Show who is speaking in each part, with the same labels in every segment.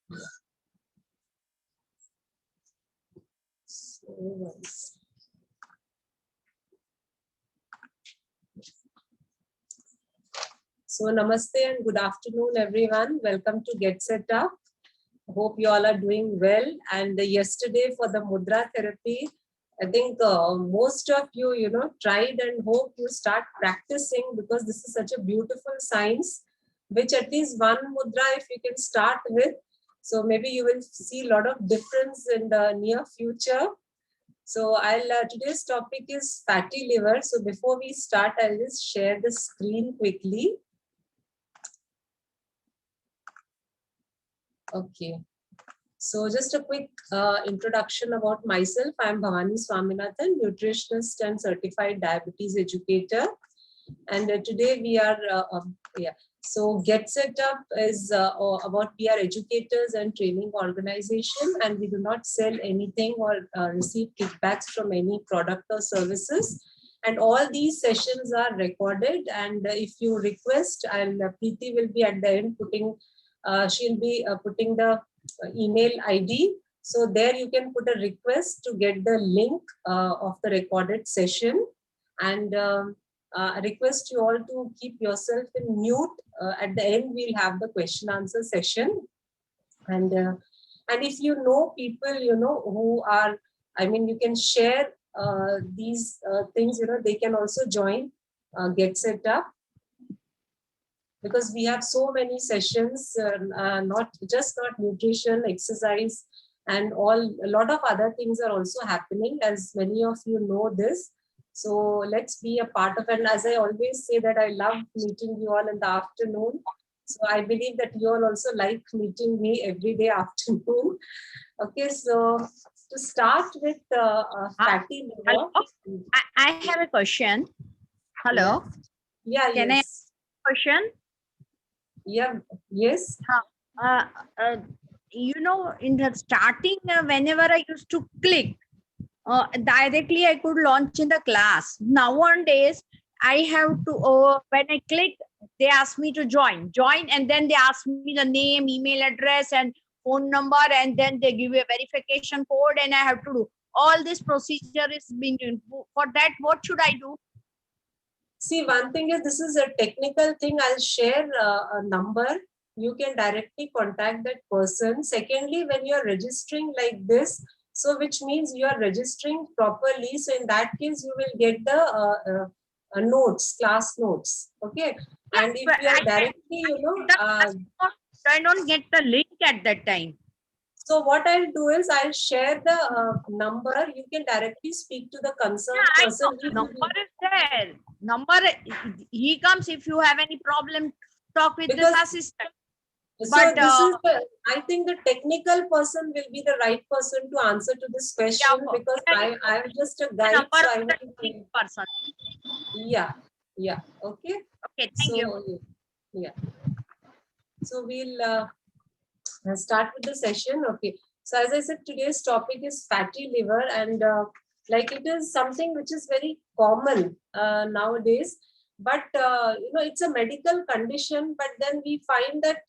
Speaker 1: So namaste and good afternoon, everyone. Welcome to Get Set Up. Hope you all are doing well. And yesterday for the mudra therapy, I think most of you, tried, and hope you start practicing, because this is such a beautiful science, which at least one mudra, if you can start with, so maybe you will see a lot of difference in the near future. So today's topic is fatty liver. So before we start, I'll just share the screen quickly. Okay. So just a quick introduction about myself. I'm Bhavani Swaminathan, nutritionist and certified diabetes educator. And today we are, So Get Set Up is about, we are educators and training organization, and we do not sell anything or receive kickbacks from any product or services. And all these sessions are recorded. And if you request, Preeti will be at the end putting, she'll be putting the email ID. So there you can put a request to get the link of the recorded session. And I request you all to keep yourself in mute. At the end, we'll have the question answer session. And if you know people, who are, you can share these things, they can also join Get Set Up. Because we have so many sessions, not nutrition, exercise, and a lot of other things are also happening, as many of you know this. So let's be a part of it. And as I always say that I love meeting you all in the afternoon. So I believe that you all also like meeting me every day afternoon. Okay, so to start with fatty liver.
Speaker 2: I have a question. Hello.
Speaker 1: Yeah.
Speaker 2: Can I ask a question?
Speaker 1: Yeah. Yes.
Speaker 2: In the starting, whenever I used to click, directly I could launch in the class. Nowadays, I have to, when I click, they ask me to join, and then they ask me the name, email address, and phone number, and then they give a verification code, and I have to do all this procedure is being done. For that, what should I do?
Speaker 1: See, one thing is, this is a technical thing. I'll share a number. You can directly contact that person. Secondly, when you're registering like this, so which means you are registering properly. So in that case, you will get the notes, class notes. Okay.
Speaker 2: Yes,
Speaker 1: and if you are directly,
Speaker 2: I don't get the link at that time.
Speaker 1: So what I'll do is I'll share the number. You can directly speak to the concerned person.
Speaker 2: Number is there. Number, he comes if you have any problem, talk with this assistant.
Speaker 1: So I think the technical person will be the right person to answer to this question, because I'm just a guide. So I will
Speaker 2: person.
Speaker 1: Yeah. Okay.
Speaker 2: Okay. Thank you.
Speaker 1: Yeah. So we'll start with the session. Okay. So as I said, today's topic is fatty liver, and it is something which is very common nowadays. But it's a medical condition. But then we find that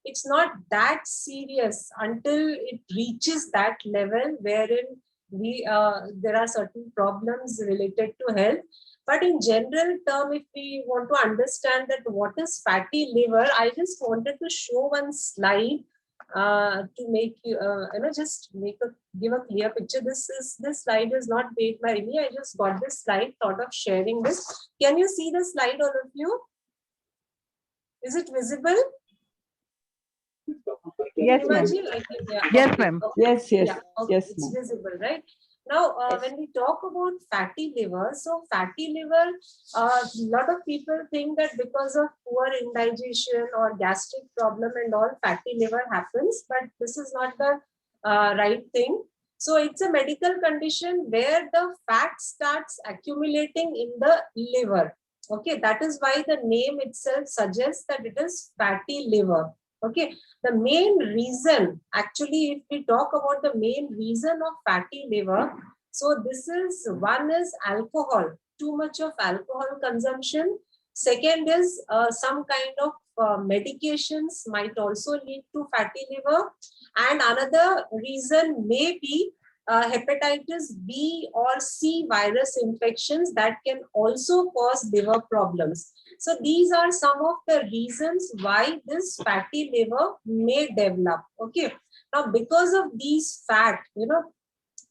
Speaker 1: it's not that serious until it reaches that level wherein there are certain problems related to health. But in general term, if we want to understand that what is fatty liver, I just wanted to show one slide to make you give a clear picture. This slide is not made by me. I just got this slide, thought of sharing this. Can you see the slide, all of you? Is it visible?
Speaker 3: Yes, ma'am. Yes, ma'am. Yes.
Speaker 1: Okay, it's visible, right? Now, when we talk about fatty liver, so fatty liver, a lot of people think that because of poor indigestion or gastric problem and all, fatty liver happens, but this is not the right thing. So it's a medical condition where the fat starts accumulating in the liver. Okay, that is why the name itself suggests that it is fatty liver. Okay, the main reason, actually, if we talk about the main reason of fatty liver, so one is alcohol, too much of alcohol consumption. Second is some kind of medications might also lead to fatty liver. And another reason may be hepatitis B or C virus infections that can also cause liver problems. So these are some of the reasons why this fatty liver may develop. Okay. Now, because of these fat,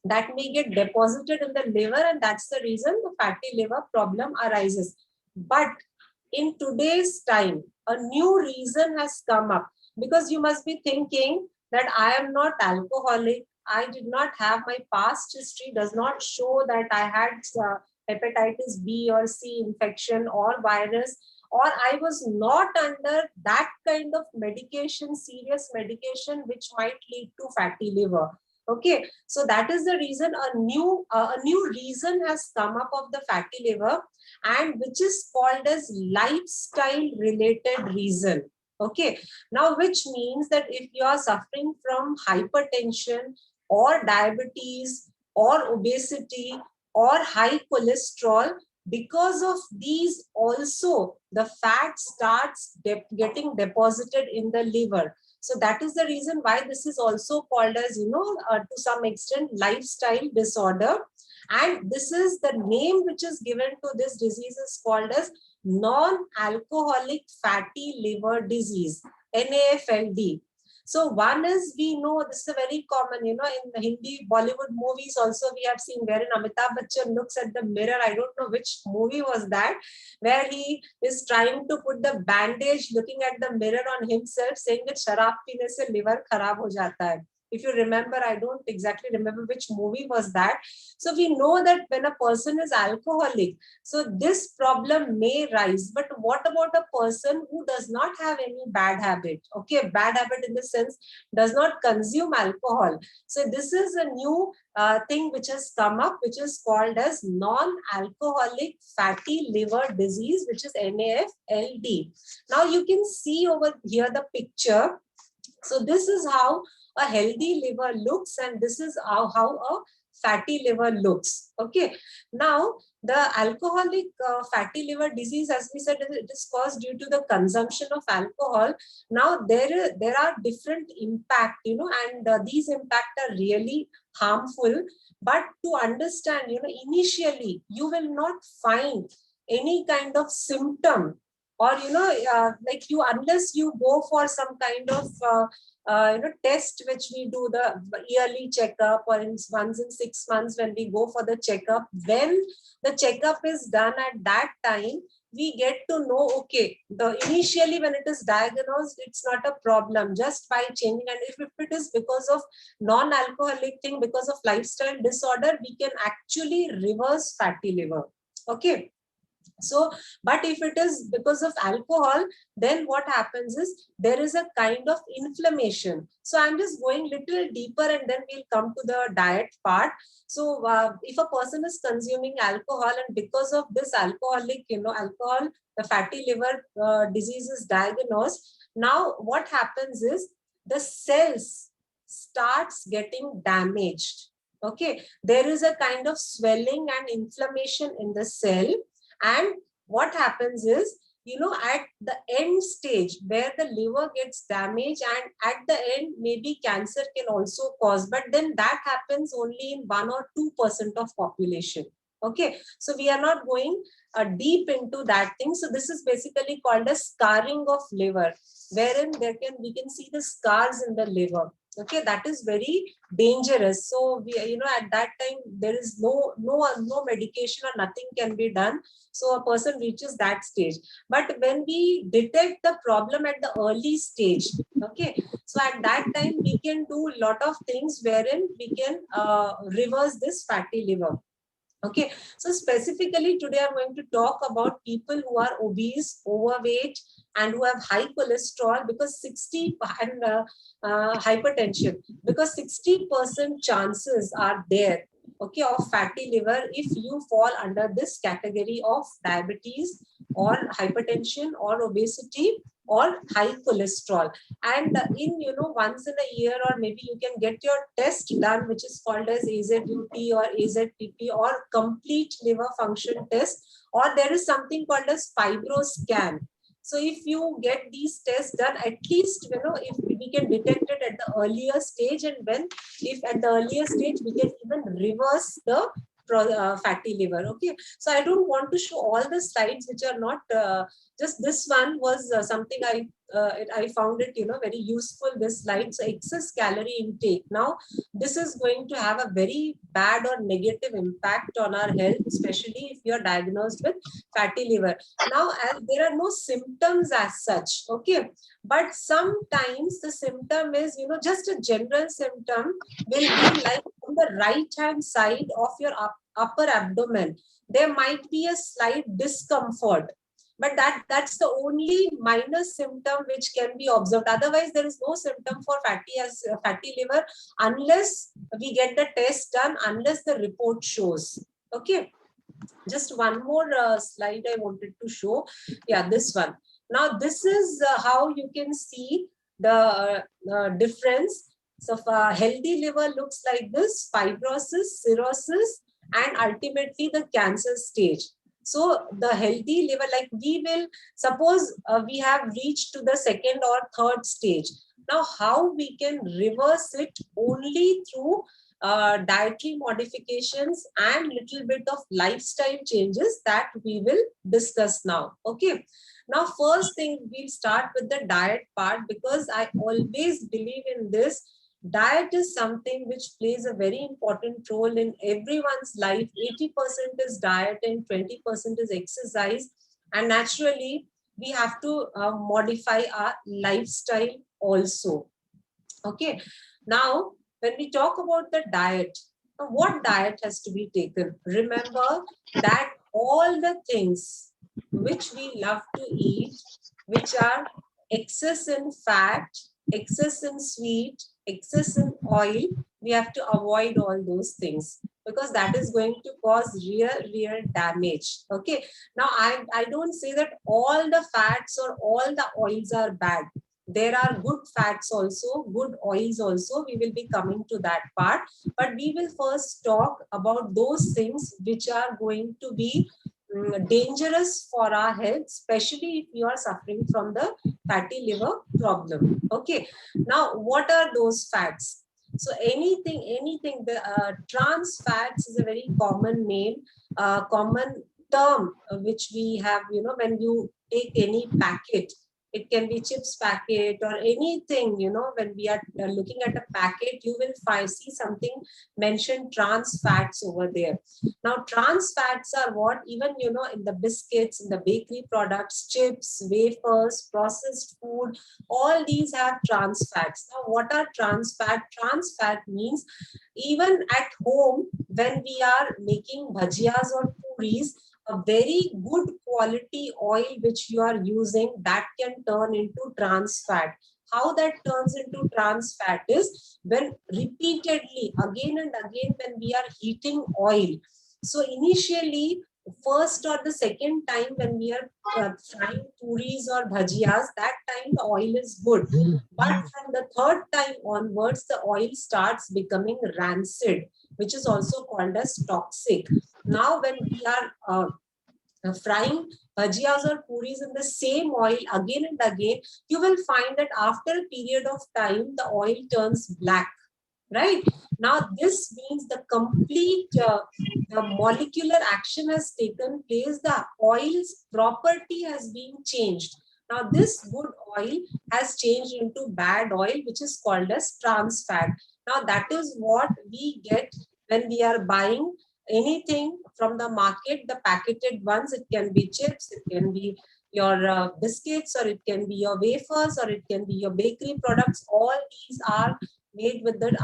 Speaker 1: that may get deposited in the liver, and that's the reason the fatty liver problem arises. But in today's time, a new reason has come up, because you must be thinking that I am not alcoholic. I did not have, my past history does not show that I had hepatitis B or C infection or virus, or I was not under that kind of medication, serious medication, which might lead to fatty liver. Okay, so that is the reason a new reason has come up of the fatty liver, and which is called as lifestyle related reason. Okay, now which means that if you are suffering from hypertension or diabetes or obesity or high cholesterol, because of these also the fat starts getting deposited in the liver. So that is the reason why this is also called as, to some extent, lifestyle disorder. And this is the name which is given to this disease is called as non-alcoholic fatty liver disease, NAFLD. So one is, we know this is a very common, in the Hindi Bollywood movies also we have seen wherein Amitabh Bachchan looks at the mirror. I don't know which movie was that, where he is trying to put the bandage looking at the mirror on himself, saying that sharab peene se liver kharab ho jata hai. If you remember, I don't exactly remember which movie was that. So we know that when a person is alcoholic, so this problem may rise. But what about a person who does not have any bad habit? Okay, bad habit in the sense does not consume alcohol. So this is a new thing which has come up, which is called as non-alcoholic fatty liver disease, which is NAFLD. Now you can see over here the picture. So this is how a healthy liver looks, and this is how a fatty liver looks. Okay. Now, the alcoholic fatty liver disease, as we said, it is caused due to the consumption of alcohol. Now, there are different impact, and these impact are really harmful. But to understand, initially, you will not find any kind of symptom, or like you, unless you go for some kind of test which we do, the yearly checkup, or once in 6 months when we go for the checkup. When the checkup is done, at that time we get to know, okay, initially when it is diagnosed, it's not a problem, just by changing. And if it is because of non-alcoholic thing, because of lifestyle disorder, we can actually reverse fatty liver. Okay. So, but if it is because of alcohol, then what happens is there is a kind of inflammation. So I'm just going little deeper, and then we'll come to the diet part. So if a person is consuming alcohol, and because of this alcoholic, alcohol, the fatty liver disease is diagnosed. Now what happens is the cells starts getting damaged. Okay, there is a kind of swelling and inflammation in the cell. And what happens is, at the end stage where the liver gets damaged, and at the end maybe cancer can also cause, but then that happens only in 1 or 2% of population. Okay, so we are not going deep into that thing. So this is basically called as scarring of liver, wherein we can see the scars in the liver. Okay, that is very dangerous. So we, at that time there is no medication or nothing can be done. So a person reaches that stage. But when we detect the problem at the early stage, okay, so at that time we can do a lot of things wherein we can reverse this fatty liver. Okay, so specifically today I'm going to talk about people who are obese, overweight, and who have high cholesterol, because 60 and hypertension, because 60% chances are there, okay, of fatty liver if you fall under this category of diabetes or hypertension or obesity or high cholesterol. And in, once in a year, or maybe you can get your test done, which is called as AZUT or AZPP or complete liver function test, or there is something called as FibroScan. So if you get these tests done, at least, if we can detect it at the earlier stage, and if at the earlier stage we can even reverse the fatty liver. Okay, so I don't want to show all the slides which are not just this one was something I found it very useful, this slide. So excess calorie intake, now this is going to have a very bad or negative impact on our health, especially if you are diagnosed with fatty liver. Now, as there are no symptoms as such, okay, but sometimes the symptom is just a general symptom will be like on the right hand side of your upper abdomen there might be a slight discomfort, but that's the only minor symptom which can be observed. Otherwise, there is no symptom for fatty liver unless we get the test done, unless the report shows. Okay, just one more slide I wanted to show. Yeah, this one. Now this is how you can see the difference. So healthy liver looks like this: fibrosis, cirrhosis, and ultimately the cancer stage. So the healthy liver, like we will suppose we have reached to the second or third stage. Now how we can reverse it? Only through dietary modifications and little bit of lifestyle changes that we will discuss now. Okay. Now, first thing, we'll start with the diet part, because I always believe in this. Diet is something which plays a very important role in everyone's life. 80% is diet and 20% is exercise. And naturally, we have to modify our lifestyle also. Okay. Now, when we talk about the diet, what diet has to be taken? Remember that all the things which we love to eat, which are excess in fat, excess in sweet, excess in oil, we have to avoid all those things, because that is going to cause real damage. Okay. Now, I don't say that all the fats or all the oils are bad. There are good fats also, good oils also. We will be coming to that part. But we will first talk about those things which are going to be dangerous for our health, especially if you are suffering from the fatty liver problem. Okay. Now, what are those fats? So anything, the trans fats is a very common name, common term which we have, when you take any packet. It can be chips packet or anything, when we are looking at a packet, you will see something mentioned trans fats over there. Now, trans fats are what? Even, in the biscuits, in the bakery products, chips, wafers, processed food, all these have trans fats. Now, what are trans fat? Trans fat means even at home, when we are making bhajiyas or puris, a very good quality oil which you are using, that can turn into trans fat. How that turns into trans fat is when repeatedly, again and again, when we are heating oil. So initially, first or the second time when we are frying puris or bhajiyas, that time the oil is good. But from the third time onwards, the oil starts becoming rancid, which is also called as toxic. Now, when we are frying bhajiyas or puris in the same oil again and again, you will find that after a period of time, the oil turns black. Right? Now, this means the complete the molecular action has taken place. The oil's property has been changed. Now, this good oil has changed into bad oil, which is called as trans fat. Now, that is what we get when we are buying anything from the market, the packeted ones. It can be chips, it can be your biscuits, or it can be your wafers, or it can be your bakery products. All these are made with that,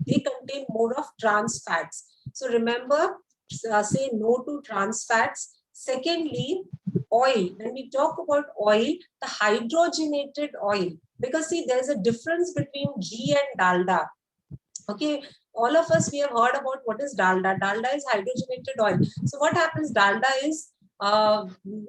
Speaker 1: they contain more of trans fats. So remember, say no to trans fats. Secondly, oil. When we talk about oil, the hydrogenated oil, because see, there's a difference between ghee and dalda. Okay, all of us, we have heard about what is dalda. Dalda is hydrogenated oil. So what happens? Dalda is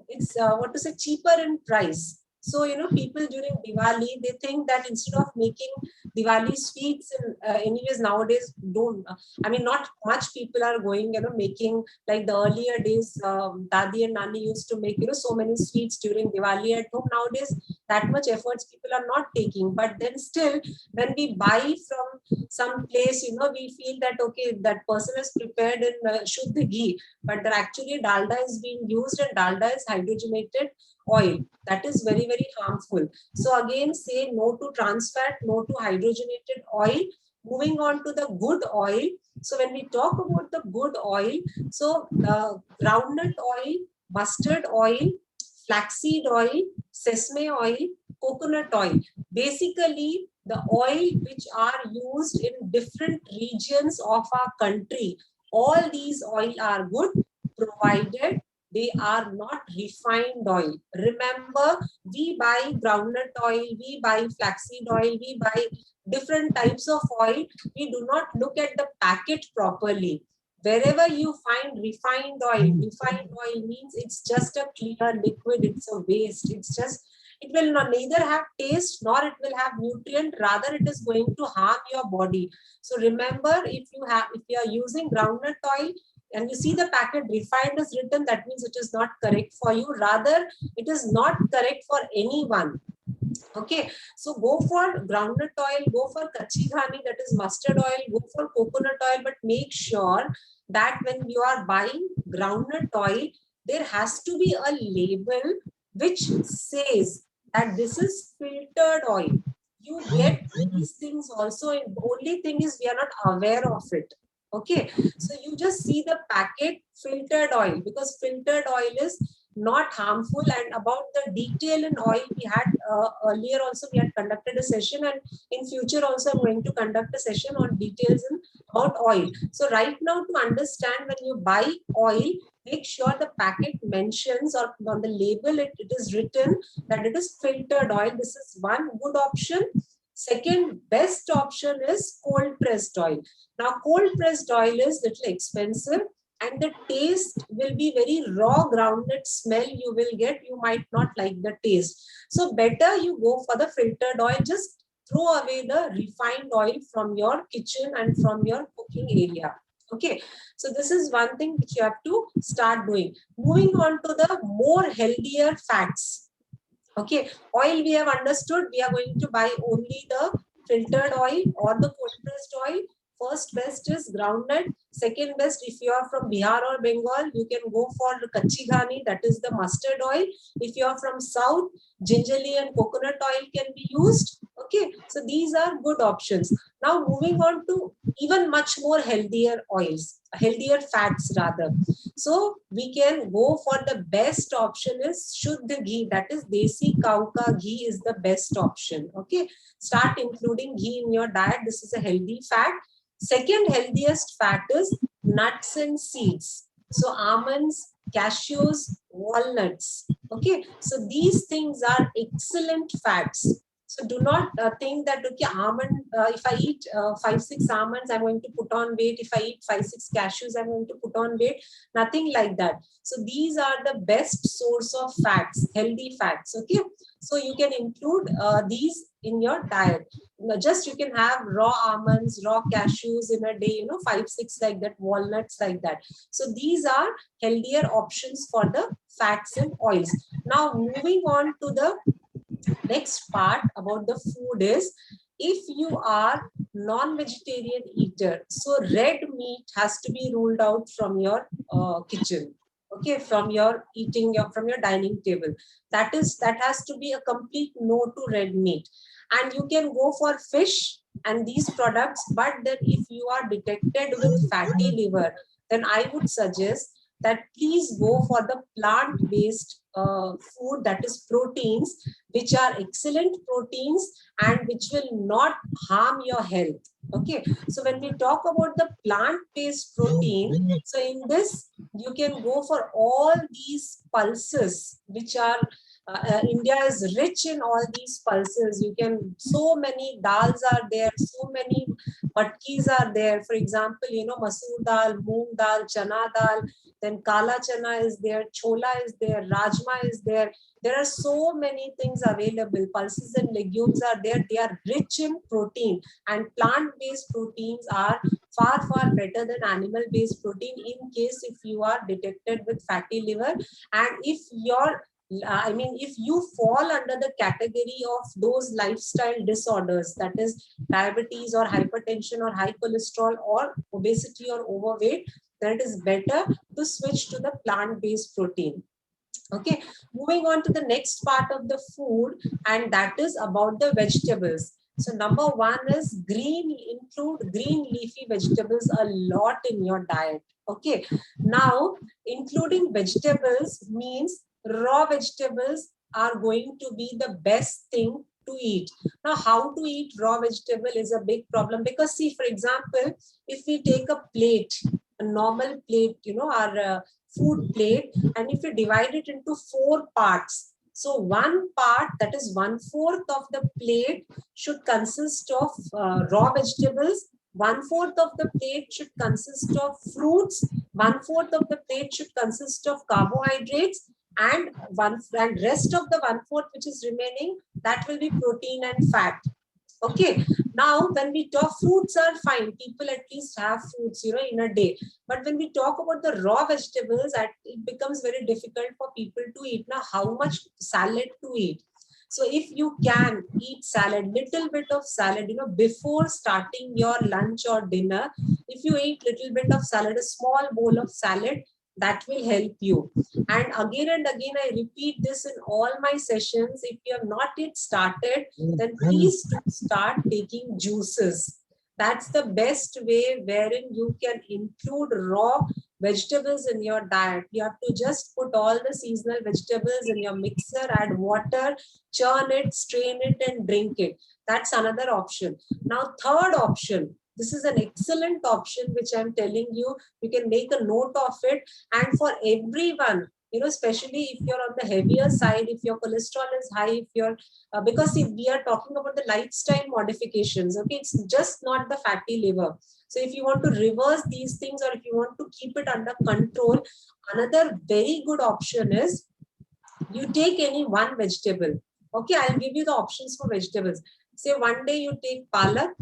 Speaker 1: it's what to say, cheaper in price. So people during Diwali, they think that instead of making Diwali sweets. And anyways, nowadays don't. I mean, not much people are going, making like the earlier days. Dadi and Nani used to make, so many sweets during Diwali at home. Nowadays, that much efforts people are not taking. But then still, when we buy from some place, we feel that okay, that person is prepared in Shuddha ghee, but there actually dalda is being used, and dalda is hydrogenated oil. That is very, very harmful. So again, say no to trans fat, no to hydrogenated oil. Moving on to the good oil. So when we talk about the good oil, so groundnut oil, mustard oil, flaxseed oil, sesame oil, coconut oil. Basically, the oil which are used in different regions of our country, all these oil are good, provided they are not refined oil. Remember, we buy groundnut oil, we buy flaxseed oil, we buy different types of oil. We do not look at the packet properly. Wherever you find refined oil means it's just a clear liquid, it's a waste, it will neither have taste nor it will have nutrient, rather it is going to harm your body. So remember, if you are using groundnut oil and you see the packet refined is written, that means it is not correct for you, rather it is not correct for anyone. Okay, so go for groundnut oil, go for kachi ghani, that is mustard oil, go for coconut oil, but make sure that when you are buying groundnut oil, there has to be a label which says that this is filtered oil. You get these things also, and the only thing is we are not aware of it. Okay, so you just see the packet filtered oil, because filtered oil is not harmful. And about the detail in oil, we had earlier also we had conducted a session, and in future also I'm going to conduct a session on details about oil. So right now, to understand, when you buy oil, make sure the packet mentions, or on the label it is written that it is filtered oil. This is one good option. Second best option is cold pressed oil. Now cold pressed oil is little expensive, and the taste will be very raw groundnut smell you will get. You might not like the taste. So better you go for the filtered oil. Just throw away the refined oil from your kitchen and from your cooking area. Okay, so this is one thing which you have to start doing. Moving on to the more healthier fats. Okay, oil we have understood. We are going to buy only the filtered oil or the cold pressed oil. First best is groundnut. Second best, if you are from Bihar or Bengal, you can go for kachi ghani, that is the mustard oil. If you are from South, gingerly and coconut oil can be used. Okay, so these are good options. Now moving on to even much more healthier oils, healthier fats rather. So we can go for the best option is Shuddha ghee, that is Desi cow ka ghee is the best option. Okay, start including ghee in your diet. This is a healthy fat. Second healthiest fat is nuts and seeds. So almonds, cashews, walnuts. Okay, so these things are excellent fats. So do not think that okay, almond. If I eat 5-6 almonds, I'm going to put on weight. If I eat 5-6 cashews, I'm going to put on weight. Nothing like that. So these are the best source of fats, healthy fats. Okay, so you can include these in your diet. Just you can have raw almonds, raw cashews in a day, 5-6 like that, walnuts like that. So these are healthier options for the fats and oils. Now moving on to the next part about the food is, if you are non-vegetarian eater, so red meat has to be ruled out from your kitchen. Okay, from your eating, from your dining table. That has to be a complete no to red meat. And you can go for fish and these products, but then if you are detected with fatty liver, then I would suggest that please go for the plant-based food, that is proteins, which are excellent proteins and which will not harm your health. Okay, so when we talk about the plant-based protein, so in this you can go for all these pulses which are India is rich in all these pulses. You can, so many dals are there, so many matkis are there. For example, masoor dal, moong dal, chana dal. then kala chana is there, chola is there, rajma is there. There are so many things available. Pulses and legumes are there. They are rich in protein, and plant-based proteins are far, far better than animal-based protein in case if you are detected with fatty liver. And if you're if you fall under the category of those lifestyle disorders, that is diabetes or hypertension or high cholesterol or obesity or overweight, then it is better to switch to the plant-based protein. Okay, moving on to the next part of the food, and that is about the vegetables. So number one is include green leafy vegetables a lot in your diet. Okay, now including vegetables means raw vegetables are going to be the best thing to eat. Now, how to eat raw vegetable is a big problem, because see, for example, if we take a plate, a normal plate, our food plate, and if you divide it into 4 parts, so one part, that is 1/4 of the plate, should consist of raw vegetables, 1/4 of the plate should consist of fruits, 1/4 of the plate should consist of carbohydrates, and rest of the 1/4 which is remaining, that will be protein and fat. Okay, now when we talk, fruits are fine, people at least have fruits in a day, but when we talk about the raw vegetables, it becomes very difficult for people to eat. Now, how much salad to eat? So if you can eat salad, little bit of salad, before starting your lunch or dinner, if you eat little bit of salad, a small bowl of salad, that will help you. And again, I repeat this in all my sessions. If you have not yet started, then please do start taking juices. That's the best way wherein you can include raw vegetables in your diet. You have to just put all the seasonal vegetables in your mixer, add water, churn it, strain it, and drink it. That's another option. Now, third option. This is an excellent option, which I'm telling you. You can make a note of it. And for everyone, especially if you're on the heavier side, if your cholesterol is high, if you're, because see, we are talking about the lifestyle modifications. Okay, it's just not the fatty liver. So if you want to reverse these things, or if you want to keep it under control, another very good option is you take any one vegetable. Okay, I'll give you the options for vegetables. Say one day you take palak,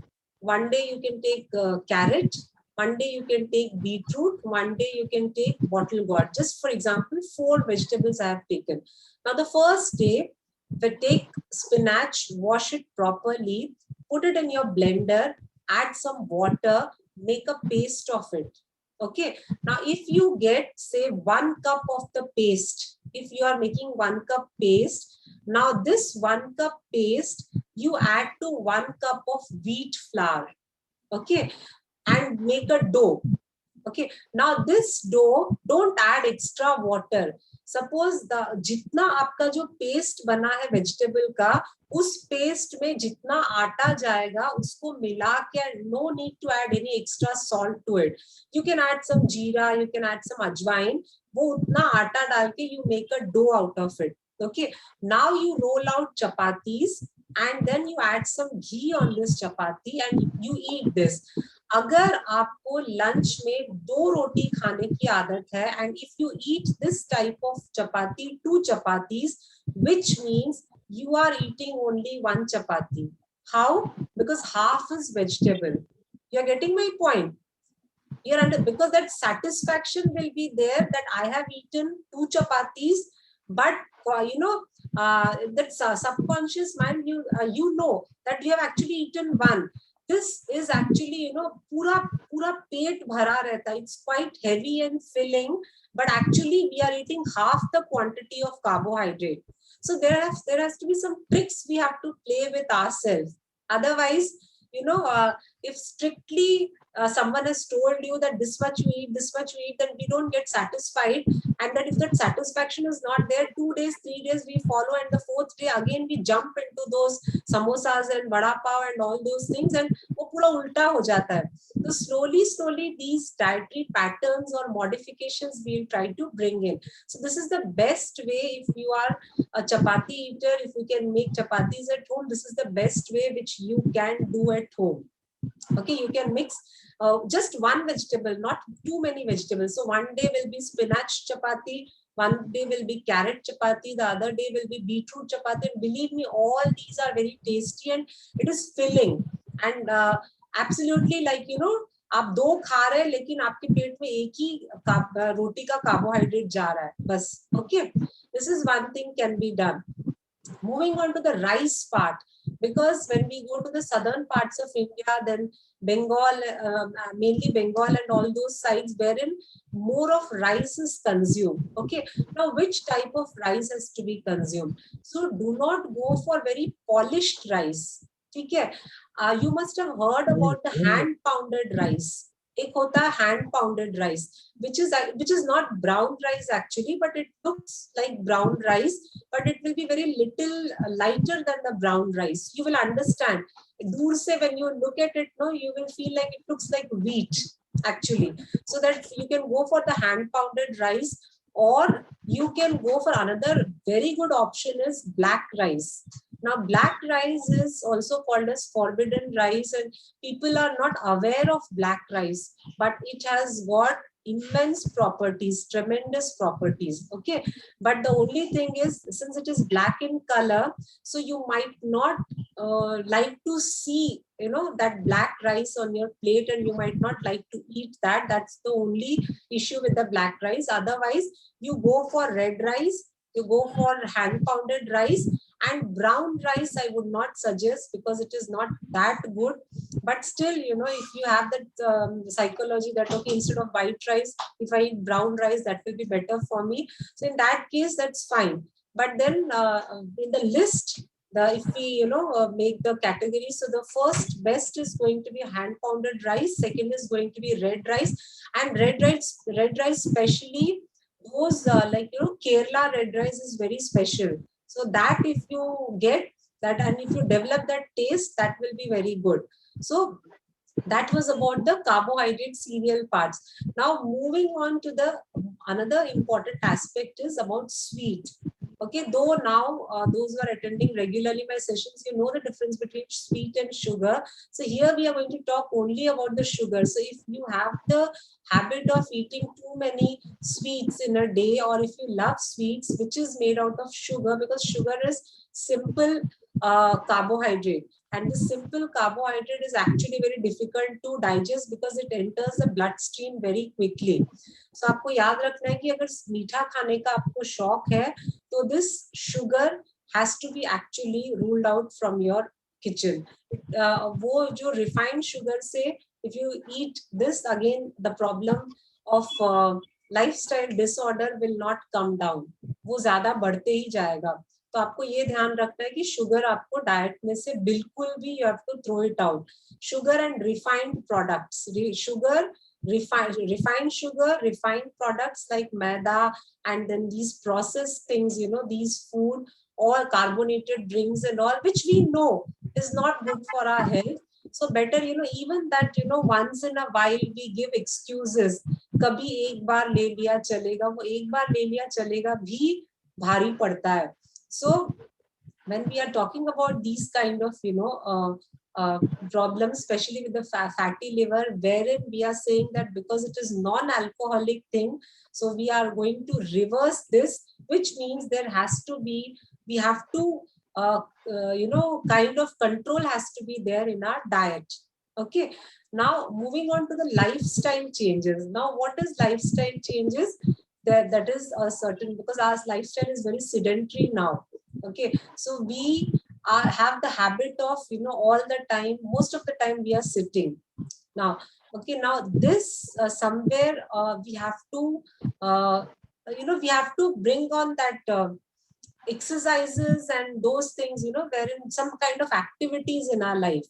Speaker 1: one day you can take carrot, one day you can take beetroot, one day you can take bottle gourd. Just for example, 4 vegetables I have taken. Now the first day, take spinach, wash it properly, put it in your blender, add some water, make a paste of it. Okay, now if you get say 1 cup of the paste, if you are making 1 cup paste, now this 1 cup paste you add to 1 cup of wheat flour. Okay, and make a dough. Okay, now this dough, don't add extra water. Suppose the जितना आपका जो paste बना है vegetable का, उस paste में जितना आटा जाएगा उसको मिला के, no need to add any extra salt to it. You can add some jeera, you can add some ajwain. वो उतना आटा डाल के you make a dough out of it. Okay, now you roll out chapatis and then you add some ghee on this chapati and you eat this. अगर आपको lunch में 2 रोटी खाने की आदत है, and if you eat this type of chapati, 2 chapatis, which means you are eating only 1 chapati. How? Because half is vegetable. You're getting my point? Because that satisfaction will be there that I have eaten 2 chapatis, but that subconscious mind, you know that you have actually eaten 1. This is actually, pura pet bhara rehta. It's quite heavy and filling, but actually we are eating half the quantity of carbohydrate. So there has to be some tricks we have to play with ourselves. Otherwise, if strictly someone has told you that this much you eat, then we don't get satisfied. And that if that satisfaction is not there, 2 days, 3 days we follow, and the 4th day again we jump into those samosas and vada pav and all those things, and wo pura ulta ho jata hai. So slowly these dietary patterns or modifications we'll try to bring in. So this is the best way. If you are a chapati eater, if you can make chapatis at home, this is the best way which you can do at home. Okay, you can mix just one vegetable, not too many vegetables. So one day will be spinach chapati, one day will be carrot chapati, the other day will be beetroot chapati. And believe me, all these are very tasty and it is filling. And absolutely, like, you know, आप दो खा रहे हैं लेकिन आपके पेट में एक ही रोटी का कार्बोहाइड्रेट जा रहा है बस. Okay, this is one thing can be done. Moving on to the rice part, because when we go to the southern parts of India, then Bengal, mainly Bengal and all those sides wherein more of rice is consumed. Okay, now which type of rice has to be consumed? So do not go for very polished rice. Okay, you must have heard about the hand pounded rice. एक होता है hand pounded rice, which is not brown rice actually, but it looks like brown rice, but it will be very little lighter than the brown rice. You will understand. दूर से when you look at it, no, you will feel like it looks like wheat actually. So that you can go for the hand pounded rice, or you can go for another very good option is black rice. Now, black rice is also called as forbidden rice, and people are not aware of black rice, but it has got immense properties, tremendous properties. Okay, but the only thing is, since it is black in color, so you might not like to see, you know, that black rice on your plate, and you might not like to eat that. That's the only issue with the black rice. Otherwise, you go for red rice, you go for hand pounded rice. And brown rice I would not suggest because it is not that good. But still, you know, if you have that psychology that, okay, instead of white rice, if I eat brown rice, that will be better for me. So in that case, that's fine. But then in the list, if we, you know, make the category, so the first best is going to be hand pounded rice. Second is going to be red rice, and red rice especially those like, you know, Kerala red rice is very special. So that if you get that and if you develop that taste, that will be very good. So that was about the carbohydrate cereal parts. Now moving on to the another important aspect is about sweet. Okay, though now those who are attending regularly my sessions, you know the difference between sweet and sugar. So here we are going to talk only about the sugar. So if you have the habit of eating too many sweets in a day, or if you love sweets which is made out of sugar, because sugar is simple carbohydrate, and the simple carbohydrate is actually very difficult to digest because it enters the bloodstream very quickly. So आपको याद रखना है कि अगर मीठा खाने का आपको शौक है, तो this sugar has to be actually ruled out from your kitchen. वो जो refined sugar से, if you eat this, again the problem of lifestyle disorder will not come down. वो ज्यादा बढ़ते ही जाएगा. तो आपको ये ध्यान रखना है कि शुगर आपको डाइट में से बिल्कुल भी, you have to throw it out. Sugar and refined products, refined sugar, refined products like maida, and then these processed things, you know, these food, all carbonated drinks and all, which we know is not good for our health. So better, you know, even that, you know, once in a while we give excuses. कभी एक बार ले लिया चलेगा, वो एक बार ले लिया चलेगा भी भारी पड़ता है. So when we are talking about these kind of, you know, problems, especially with the fatty liver, wherein we are saying that because it is non-alcoholic thing, so we are going to reverse this, which means there has to be, we have to, you know, kind of control has to be there in our diet. Okay. Now moving on to the lifestyle changes. Now what is lifestyle changes? That is a certain, because our lifestyle is very sedentary now. Okay, so we have the habit of, you know, all the time, most of the time we are sitting now. Okay, now this somewhere we have to, you know, we have to bring on that exercises and those things, you know, wherein some kind of activities in our life.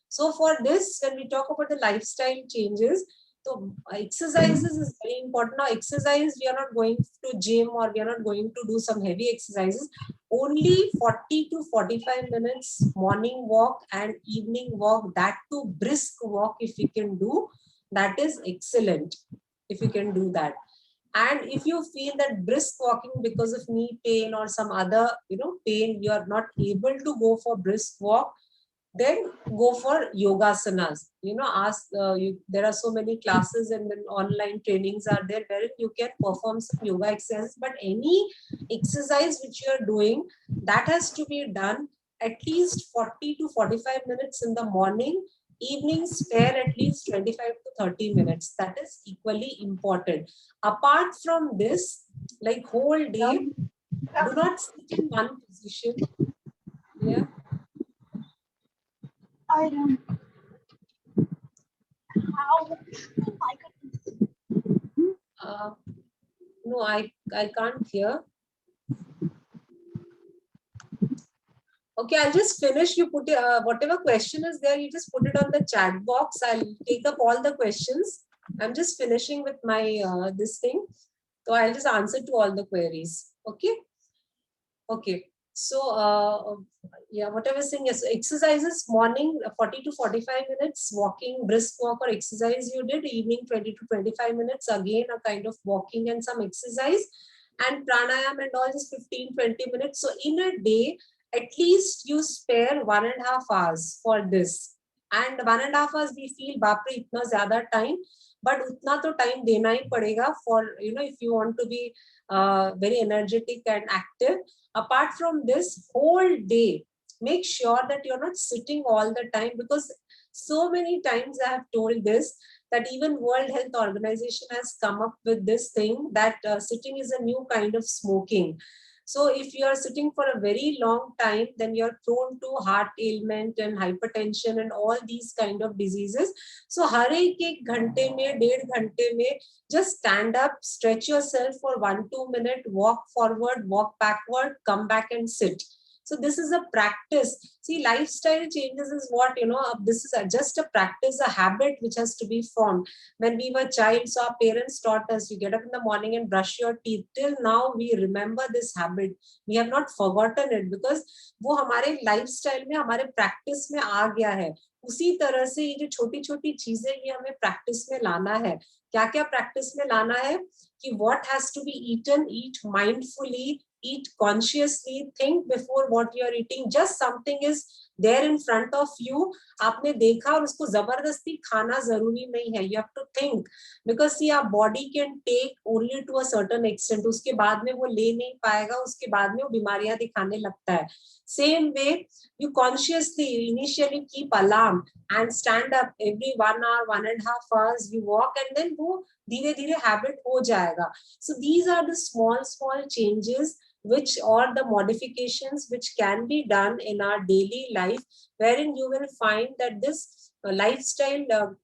Speaker 1: So for this, when we talk about the lifestyle changes, so exercises is very important. Now exercise, we are not going to gym, or we are not going to do some heavy exercises. Only 40 to 45 minutes morning walk and evening walk, that too brisk walk if you can do, that is excellent if you can do that. And if you feel that brisk walking because of knee pain or some other, you know, pain, you are not able to go for brisk walk, Then go for yogasanas. You know, there are so many classes and then online trainings are there where you can perform some yoga exercises. But any exercise which you are doing, that has to be done at least 40 to 45 minutes in the morning. Evenings spare at least 25 to 30 minutes. That is equally important. Apart from this, like whole day, do not sit in one position. Yeah.
Speaker 2: I don't. How?
Speaker 1: No, I can't hear. Okay, I'll just finish. You put whatever question is there, you just put it on the chat box. I'll take up all the questions. I'm just finishing with my this thing. So I'll just answer to all the queries. Okay. Okay. So yeah, what I was saying is exercises morning 40 to 45 minutes, walking, brisk walk or exercise you did, evening 20 to 25 minutes, again a kind of walking and some exercise, and pranayam and all just 15-20 minutes. So in a day, at least you spare 1.5 hours for this. And 1.5 hours we feel बापरे इतना ज़्यादा time, but उतना तो time देना ही पड़ेगा for, you know, if you want to be very energetic and active. Apart from this, whole day, make sure that you're not sitting all the time, because so many times I have told this, that even World Health Organization has come up with this thing that sitting is a new kind of smoking. So if you are sitting for a very long time, then you're prone to heart ailment and hypertension and all these kind of diseases. So har ek ghante mein, 1.5 ghante mein, just stand up, stretch yourself for 1-2 minutes, walk forward, walk backward, come back and sit. So this is a practice. See, lifestyle changes is what, you know, this is just a practice, a habit which has to be formed. When we were child, so our parents taught us, you get up in the morning and brush your teeth. Till now, we remember this habit. We have not forgotten it because वो हमारे lifestyle में, हमारे practice में आ गया है. उसी तरह से ये जो छोटी छोटी चीजें ये हमें practice में लाना है. क्या क्या practice में लाना है कि what has to be eaten, eat mindfully, eat consciously, think before what you are eating. Just something is there in front of you, आपने देखा और उसको जबरदस्ती खाना जरूरी नहीं है. You have to think, because see, our body can take only to a certain extent. उसके बाद में वो ले नहीं पाएगा, उसके बाद में वो बीमारियां दिखाने लगता है. Same way, you consciously initially keep alarm and stand up every 1 hour, 1.5 hours. You walk and then वो धीरे धीरे habit हो जाएगा. So these are the small changes which or the modifications which can be done in our daily life, wherein you will find that this lifestyle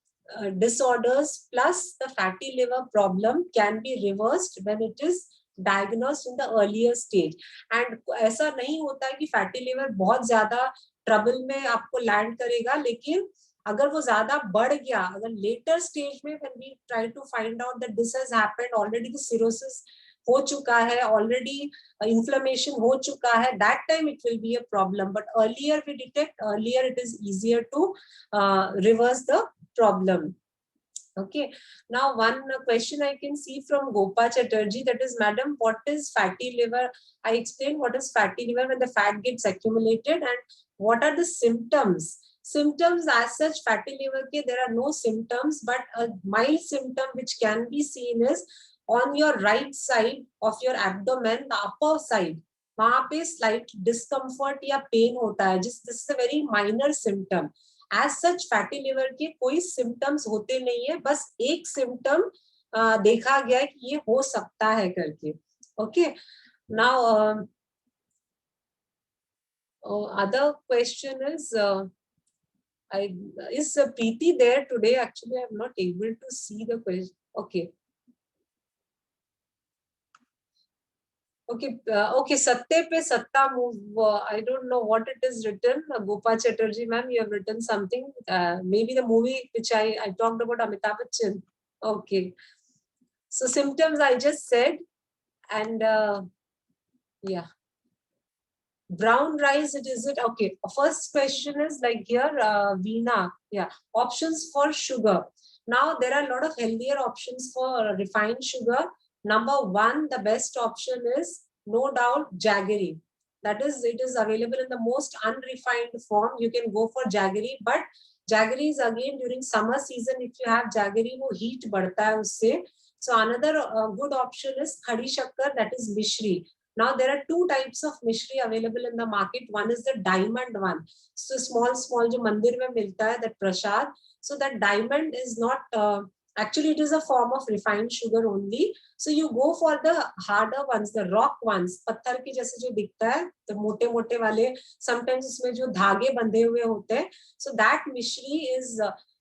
Speaker 1: disorders plus the fatty liver problem can be reversed when it is diagnosed in the earlier stage. And ऐसा नहीं होता है कि fatty liver बहुत ज़्यादा trouble में आपको land करेगा, लेकिन अगर वो ज़्यादा बढ़ गया, अगर later stage में when we try to find out that this has happened, already the cirrhosis हो चुका है, already inflammation हो चुका है, that time it will be a problem. But earlier we detect, earlier it is easier to reverse the problem. Okay. Now one question I can see from Gopa Chatterjee, that is, Madam, what is fatty liver? I explained what is fatty liver when the fat gets accumulated, and what are the symptoms? Symptoms as such, fatty liver ke, there are no symptoms, but a mild symptom which can be seen is on your right side of your abdomen, the upper side, वहाँ पे slight discomfort या pain होता है. This is a very minor symptom. As such, fatty liver के कोई symptoms होते नहीं है, बस एक symptom देखा गया है कि ये हो सकता है करके. Okay. Now, other question is, is Preeti there today? Actually, I am not able to see the question. Okay. Okay, okay, Satya pe Satta move. I don't know what it is written. Gopa Chatterjee, ma'am, you have written something. Maybe the movie which I talked about, Amitabh Bachchan. Okay. So symptoms I just said, and yeah. Brown rice, it is it? Okay. First question is like here, Veena. Yeah. Options for sugar. Now there are a lot of healthier options for refined sugar. Number one, the best option is no doubt jaggery. That is, it is available in the most unrefined form. You can go for jaggery, but jaggery is again during summer season. If you have jaggery, wo heat badhta hai usse. So another good option is khadi shakkar, that is mishri. Now there are two types of mishri available in the market. One is the diamond one. So small jo mandir mein milta hai, that prasad. So that diamond is not, actually it is a form of refined sugar only. So you go for the harder ones, the rock ones, पत्थर के जैसे जो दिखता है, the मोटे मोटे वाले, sometimes इसमें जो धागे बंधे हुए होते हैं. So that mishri is,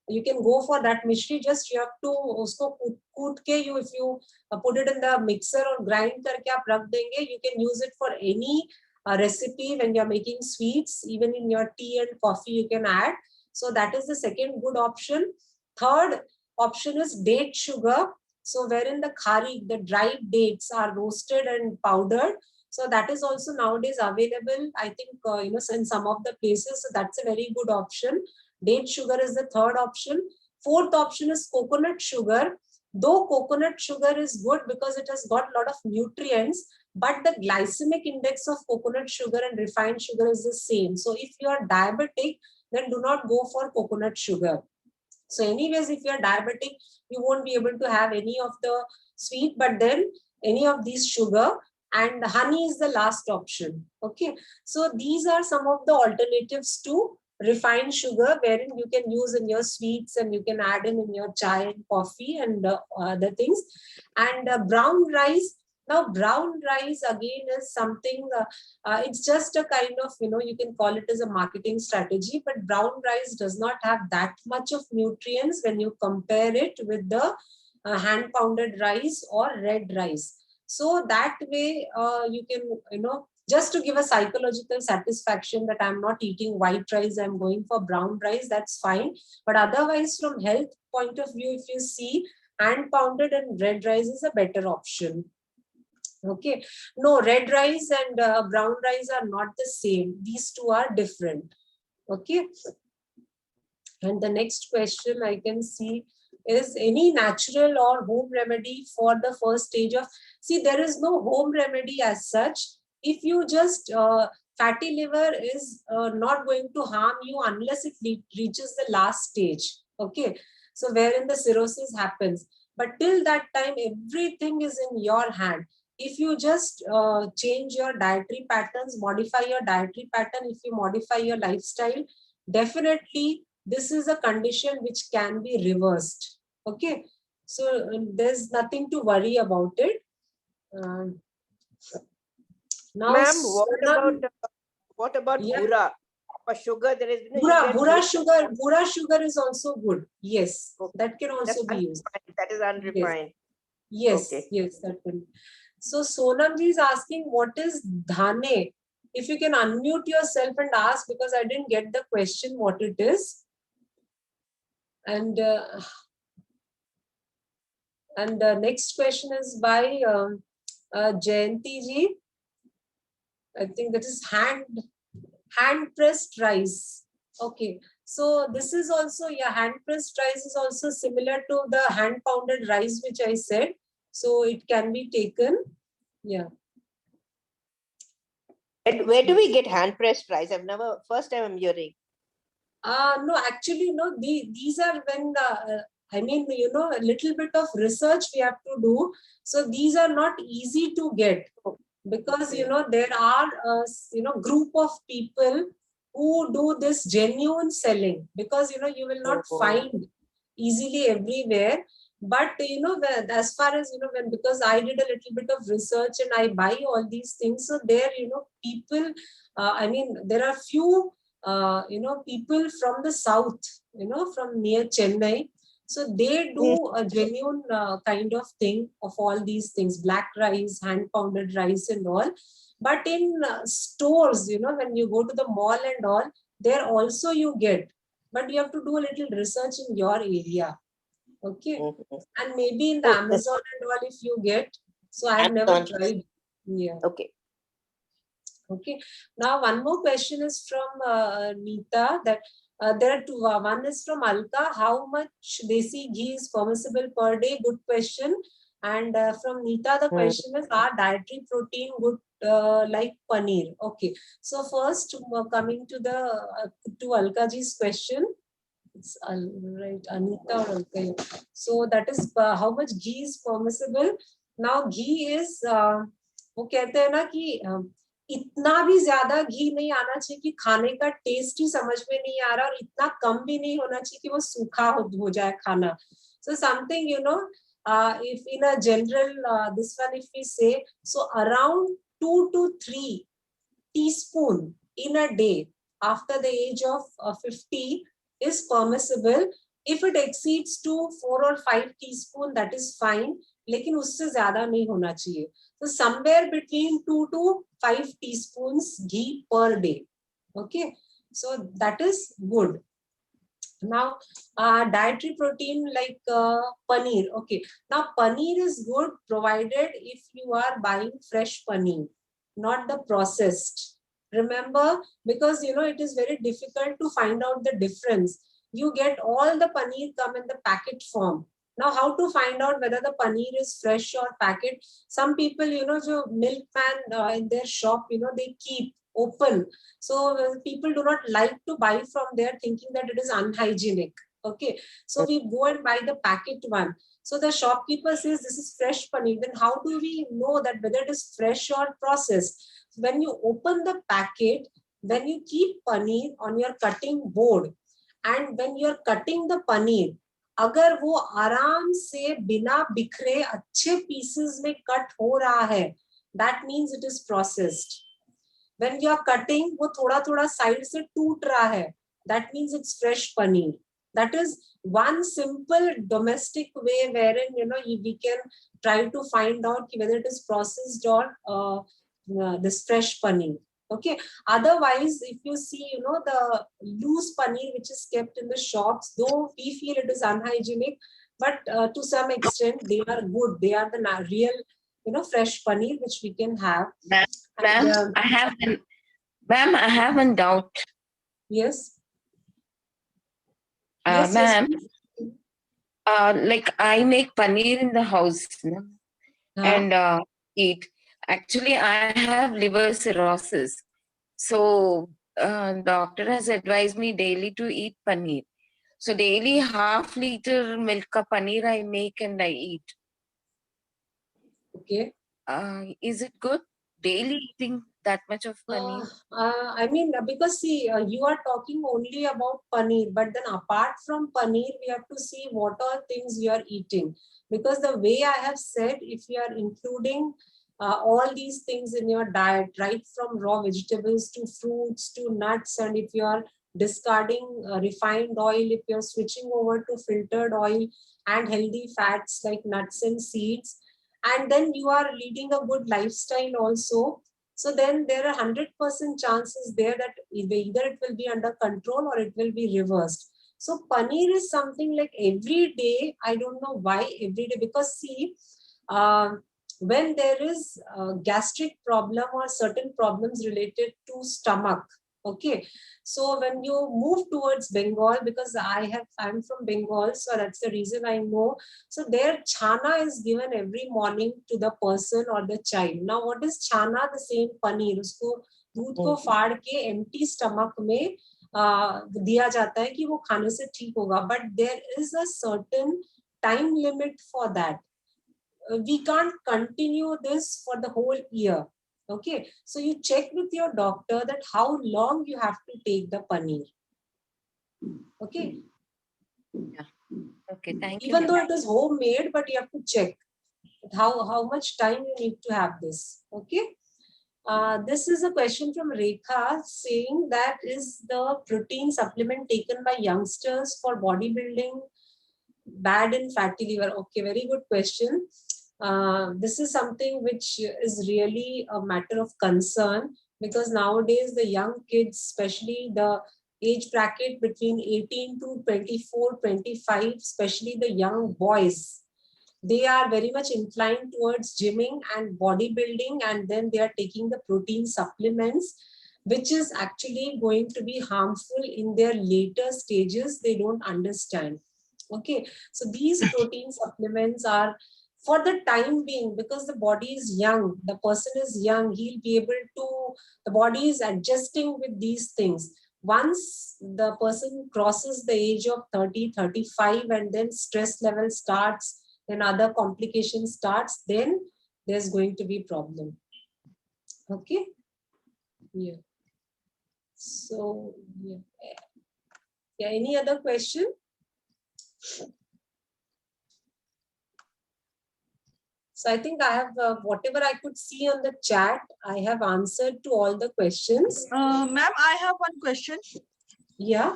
Speaker 1: you can go for that mishri. Just you have to उसको कूट के, you, if you put it in the mixer or grind करके आप रख देंगे, you can use it for any recipe when you are making sweets, even in your tea and coffee you can add. So that is the second good option. Third option is date sugar. So wherein the khari, the dried dates are roasted and powdered. So that is also nowadays available, I think, in some of the places. So that's a very good option. Date sugar is the third option. Fourth option is coconut sugar. Though coconut sugar is good because it has got a lot of nutrients, but the glycemic index of coconut sugar and refined sugar is the same. So if you are diabetic, then do not go for coconut sugar. So anyways, if you are diabetic, you won't be able to have any of the sweet, but then any of these sugar, and honey is the last option. Okay. So these are some of the alternatives to refined sugar, wherein you can use in your sweets and you can add in your chai and coffee and other things. And brown rice. Now, brown rice again is something, it's just a kind of, you can call it as a marketing strategy, but brown rice does not have that much of nutrients when you compare it with the hand pounded rice or red rice. So that way you can, just to give a psychological satisfaction that I'm not eating white rice, I'm going for brown rice, that's fine. But otherwise, from health point of view, if you see, hand pounded and red rice is a better option. Okay. No, red rice and brown rice are not the same. These two are different. Okay. And the next question I can see is, any natural or home remedy for the first stage of, see, there is no home remedy as such. If you just, fatty liver is not going to harm you unless it reaches the last stage. Okay. So wherein the cirrhosis happens. But till that time, everything is in your hand. If you just change your dietary patterns, modify your dietary pattern, if you modify your lifestyle, definitely this is a condition which can be reversed. Okay. So there's nothing to worry about it. Now,
Speaker 4: ma'am, what about bura? For sugar, there is
Speaker 1: bura sugar is also good. Yes, okay. That can also be used.
Speaker 4: That is unrefined.
Speaker 1: Yes, okay. Yes, that will. So Sonamji is asking, what is dhane? If you can unmute yourself and ask, because I didn't get the question what it is. And the next question is by Jayanti ji. I think that is hand pressed rice. Okay. So this is also, yeah, hand pressed rice is also similar to the hand pounded rice, which I said. So it can be taken. Yeah.
Speaker 4: And where do we get hand pressed rice? I've never, first time I'm hearing.
Speaker 1: No, actually, no, these are when, I mean, a little bit of research we have to do. So these are not easy to get because, there are, group of people who do this genuine selling, because, you will not find easily everywhere. But, as far as, because I did a little bit of research and I buy all these things. So there, people, I mean, there are few, people from the south, from near Chennai. So they do a genuine kind of thing of all these things, black rice, hand pounded rice and all. But in stores, when you go to the mall and all, there also you get, but you have to do a little research in your area. Okay. And maybe in the Amazon and all, if you get, so I have never tried. Yeah.
Speaker 4: Okay.
Speaker 1: Okay. Now, one more question is from Neeta, that there are two. One is from Alka. How much desi ghee is permissible per day? Good question. And from Neeta, the question is, are dietary protein good like paneer? Okay. So first, coming to the to Alkaji's question, it's right, Anita or Alka. So that is how much ghee is permissible. Now ghee is वो कहते हैं ना कि इतना भी ज्यादा घी नहीं आना चाहिए कि खाने का टेस्ट ही समझ में नहीं आ रहा, और इतना कम भी नहीं होना चाहिए कि वो सूखा हो जाए खाना. So something, you know, if in a general this one, if we say, so around 2 to 3 teaspoon in a day after the age of 50 is permissible. If it exceeds to 4 or 5 teaspoon, that is fine, लेकिन उससे ज्यादा नहीं होना चाहिए. So somewhere between 2 to 5 teaspoons ghee per day. Okay, so that is good. Now dietary protein like paneer. Okay, now paneer is good provided if you are buying fresh paneer, not the processed. Remember, because you know it is very difficult to find out the difference. You get all the paneer come in the packet form. Now how to find out whether the paneer is fresh or packet? Some people, you know, the milkman in their shop, you know, they keep open. So people do not like to buy from there thinking that it is unhygienic. Okay, so we go and buy the packet one. So the shopkeeper says this is fresh paneer. Then how do we know that whether it is fresh or processed? When you open the packet, when you keep paneer on your cutting board, and when you are cutting the paneer, अगर वो आराम से बिना बिखरे अच्छे pieces में cut हो रहा है, that means it is processed. When you are cutting, वो थोड़ा थोड़ा साइड से टूट रहा है, that means it's fresh paneer. That is one simple domestic way wherein, you know, we can try to find out whether it is processed or this fresh paneer. Okay, otherwise if you see, you know, the loose paneer which is kept in the shops, though we feel it is unhygienic, but to some extent they are good. They are the real, you know, fresh paneer which we can have.
Speaker 5: Ma'am, I have a doubt.
Speaker 1: Yes.
Speaker 5: Ma'am, like I make paneer in the house, no? And eat. Actually, I have liver cirrhosis. So doctor has advised me daily to eat paneer. So daily half liter milk ka paneer I make and I eat.
Speaker 1: Okay.
Speaker 5: Is it good? Daily eating that much of paneer?
Speaker 1: I mean, because see, you are talking only about paneer, but then apart from paneer, we have to see what all things you are eating. Because the way I have said, if you are including all these things in your diet, right from raw vegetables to fruits to nuts, and if you are discarding refined oil, if you're switching over to filtered oil and healthy fats like nuts and seeds, and then you are leading a good lifestyle also, so then there are 100% chances there that either it will be under control or it will be reversed. So paneer is something like every day. I don't know why every day, because see, when there is a gastric problem or certain problems related to stomach, okay, so when you move towards Bengal, because I'm from Bengal, so that's the reason I know. So there chana is given every morning to the person or the child. Now what is chana? The same paneer. उसको दूध को फाड़ के empty stomach में दिया जाता है कि वो खाने से ठीक होगा. But there is a certain time limit for that. We can't continue this for the whole year. Okay, so you check with your doctor that how long you have to take the paneer. Okay.
Speaker 5: Yeah. Okay, thank you.
Speaker 1: Even though it is homemade, but you have to check how much time you need to have this. Okay. This is a question from Rekha saying that is the protein supplement taken by youngsters for bodybuilding bad in fatty liver? Okay, very good question. This is something which is really a matter of concern, because nowadays the young kids, especially the age bracket between 18 to 24, 25, especially the young boys, they are very much inclined towards gymming and bodybuilding, and then they are taking the protein supplements, which is actually going to be harmful in their later stages. They don't understand. Okay, so these protein supplements are for the time being, because the body is young, the person is young, he'll be able to, the body is adjusting with these things. Once the person crosses the age of 30, 35, and then stress level starts, then other complications starts, then there's going to be problem. Okay. Yeah. So, yeah. Yeah, any other question? So I think I have whatever I could see on the chat, I have answered to all the questions.
Speaker 3: Ma'am, I have one question.
Speaker 1: Yeah.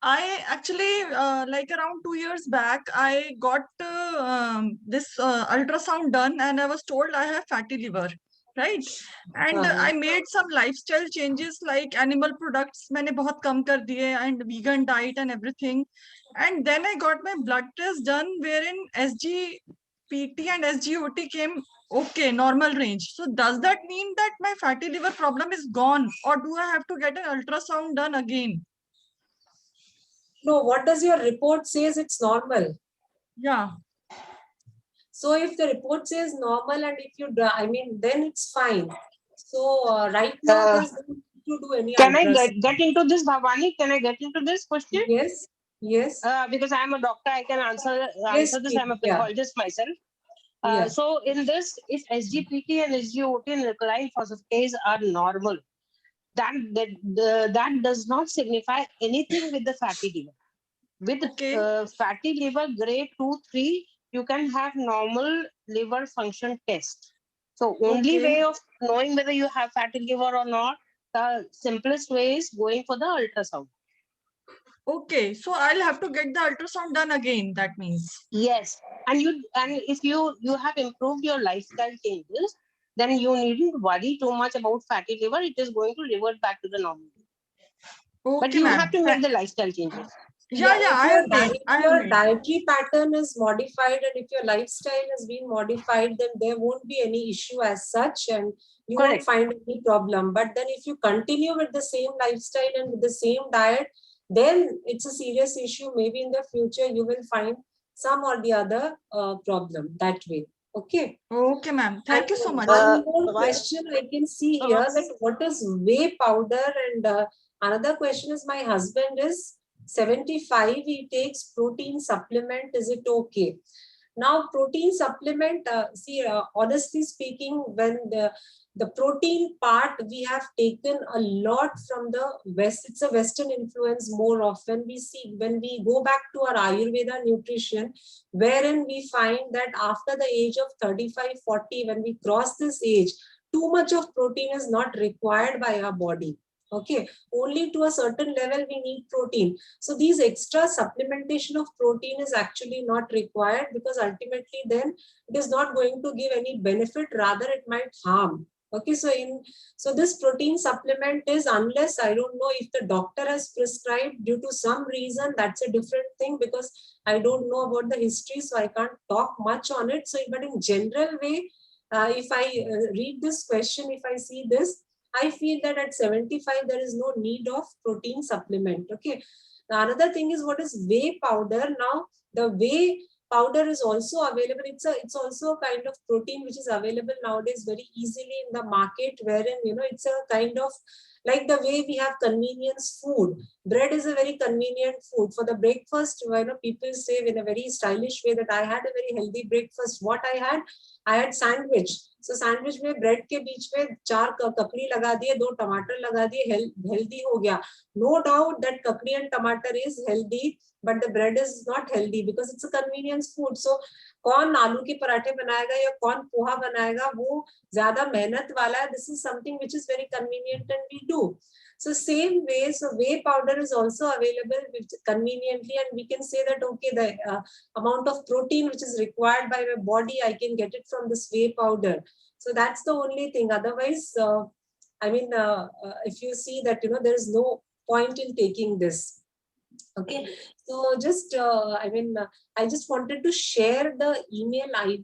Speaker 3: I actually, like around 2 years back, I got this ultrasound done and I was told I have fatty liver, right? And I made some lifestyle changes like animal products, मैंने बहुत कम कर दिए, and vegan diet and everything. And then I got my blood test done wherein SGPT and SGOT came okay, normal range. So does that mean that my fatty liver problem is gone, or do I have to get an ultrasound done again?
Speaker 1: No, what does your report says? It's normal.
Speaker 3: Yeah.
Speaker 1: So if the report says normal and if you, I mean, then it's fine. So right now there's no need to do any.
Speaker 4: Can I get into this, Bhavani? Can I get into this question?
Speaker 1: Yes. Yes.
Speaker 4: Because I am a doctor, I can answer
Speaker 1: Yes,
Speaker 4: this. I'm a pathologist myself. So in this, if SGPT and SGOT and alkaline phosphatase are normal, that does not signify anything with the fatty liver. With fatty liver grade 2, 3, you can have normal liver function test. So only way of knowing whether you have fatty liver or not, the simplest way is going for the ultrasound.
Speaker 3: Okay, so I'll have to get the ultrasound done again, that means.
Speaker 4: Yes, and if you have improved your lifestyle changes, then you needn't worry too much about fatty liver. It is going to revert back to the normal.
Speaker 3: Okay,
Speaker 4: but you have to make the lifestyle changes.
Speaker 1: If your dietary pattern is modified and if your lifestyle has been modified, then there won't be any issue as such, and you won't find any problem. But then if you continue with the same lifestyle and with the same diet, then it's a serious issue. Maybe in the future you will find some or the other problem that way. Okay.
Speaker 3: Okay, ma'am. Thank you so much.
Speaker 1: One more question I can see here, that what is whey powder? And another question is, my husband is 75, he takes protein supplement, is it okay? Now protein supplement, honestly speaking, when the protein part we have taken a lot from the West, it's a Western influence more often. We see when we go back to our Ayurveda nutrition, wherein we find that after the age of 35, 40, when we cross this age, too much of protein is not required by our body. Okay, only to a certain level we need protein. So these extra supplementation of protein is actually not required, because ultimately then it is not going to give any benefit, rather it might harm. Okay, so this protein supplement is, unless I don't know if the doctor has prescribed due to some reason, that's a different thing, because I don't know about the history, so I can't talk much on it. So, but in general way, if I read this question, if I see this, I feel that at 75, there is no need of protein supplement. Okay. The another thing is, what is whey powder? Now, the whey powder is also available. It's also a kind of protein which is available nowadays very easily in the market, wherein, it's a kind of like the way we have convenience food. Bread is a very convenient food. For the breakfast, people say in a very stylish way that I had a very healthy breakfast. What I had sandwich. So sandwich में bread के बीच में 4 ककड़ी लगा दिए, 2 टमाटर लगा दिए, healthy हो गया. No doubt that kakdi and tomato is healthy, but the bread is not healthy because it's a convenience food. So कौन आलू के पराठे बनाएगा या कौन पोहा बनाएगा, वो ज्यादा मेहनत वाला है. This is something which is very convenient and we do. So same way, so whey powder is also available conveniently, and we can say that, okay, the amount of protein which is required by my body, I can get it from this whey powder. So that's the only thing. Otherwise, if you see that, there is no point in taking this. Okay. So just, I just wanted to share the email ID